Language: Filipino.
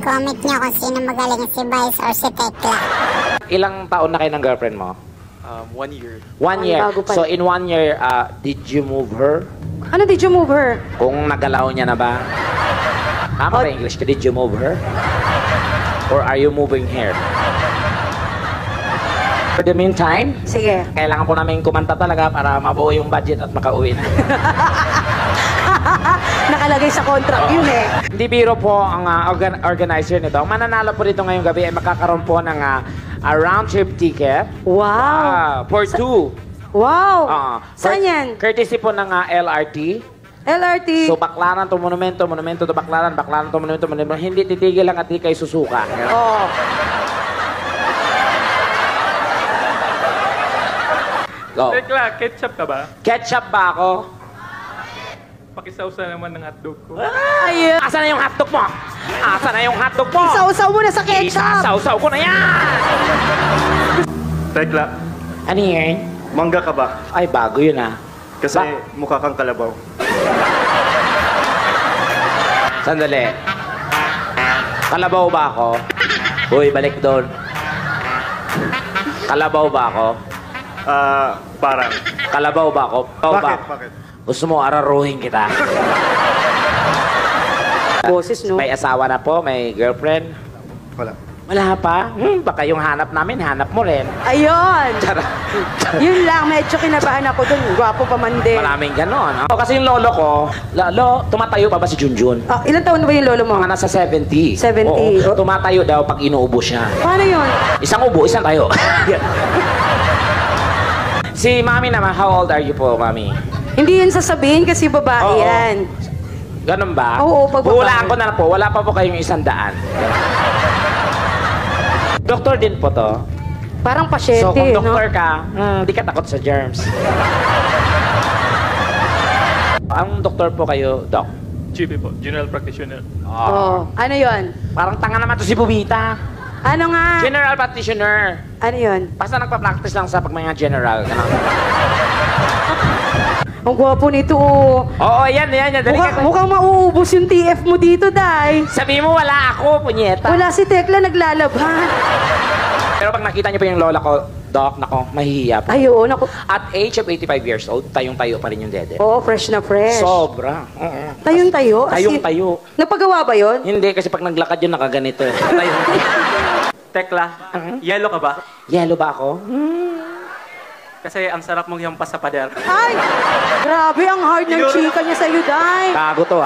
I-comment nyo kung sino magaling, si Vice or si Tekla. Ilang taon na kayo ng girlfriend mo? 1 year. 1 year. So in 1 year, did you move her? Ano did you move her? Kung nagalaw niya na ba? Tama ba English? Did you move her? Or are you moving here? For the meantime, Sige. kailangan po namin kumanta talaga para mabuo yung budget at makauwi na. Nakalagay sa contract yun eh. Hindi biro po ang organizer nito. Ang mananalo po dito ngayong gabi ay makakaroon po ng round trip ticket. Wow. For two. Wow. Saan yan? Courtesy po ng LRT. LRT. So, Baklaran to Monumento, Monumento to Baklaran, Baklaran to Monumento, Monumento. Hindi titigil lang at di kayo susuka. Oo. Go. Tekla, ketchup ka ba? Ketchup ba ako? Pakisawsa naman ng hotdog ko. Ayun. Asan na yung hotdog mo? Asan na yung hotdog mo? Isaw-saw mo na sa ketchup. Isasaw-saw ko na yan! Tekla, Ano yan? mangga ka ba? Ay, bago yun Kasi mukha kang kalabaw. Sandali. Kalabaw ba ako? Uy, balik doon. Kalabaw ba ako? Parang. Kalabaw ba ako? Bakit? Gusto mo araruhin kita? Boses, no? May asawa na po, may girlfriend. Wala. Wala pa? Baka yung hanap namin, hanap mo rin. Ayun. Tara. Yun lang, medyo kinabahan ako dun. Gwapo pa man din. Maraming ganon. Kasi yung lolo ko, tumatayo pa ba si Junjun? Ilan taon na ba yung lolo mo? Mga nasa 70. 70. Oo, tumatayo daw pag inuubo siya. Paano yun? Isang ubo, isang tayo. Si Mami naman, how old are you po, Mami? Hindi yun sasabihin kasi babae Oo. yan. Ganun ba? Oo, pag babae. Hulaan ko na po, wala pa po kayong 100. Doktor din po to. Parang pasyente, So kung no? doktor ka, di ka takot sa germs. Ang doktor po kayo, Doc? GP po, General Practitioner. Oo. Ano yun? Parang tanga naman to si Bubita. Ano nga? General practitioner. Ano yun? Basta nagpa-practice lang sa pag mga general. Ganun. Ang gwapo nito, oh. Oo, yan. Dali ka. Mukhang mauubos yung TF mo dito, Day. Sabi mo, wala ako, punyeta. Wala si Tekla naglalaban. Pero pag nakita niyo pa yung lola ko, Doc, nako, mahihiya po. Ay, oo, naku. At age of 85 years old, tayong-tayo pa rin yung dede. Oo, fresh na fresh. Sobra. Tayong-tayo? As in, Tayong-tayo. Napagawa ba yun? Hindi, kasi pag naglakad yun, nakaganito eh. Tayong-tayo. Tekla, yellow ka ba? Yellow ba ako? Kasi ang sarap mong yampas sa pader. Ay! Grabe, ang hard ng chika niya sa'yo, Day. Bago to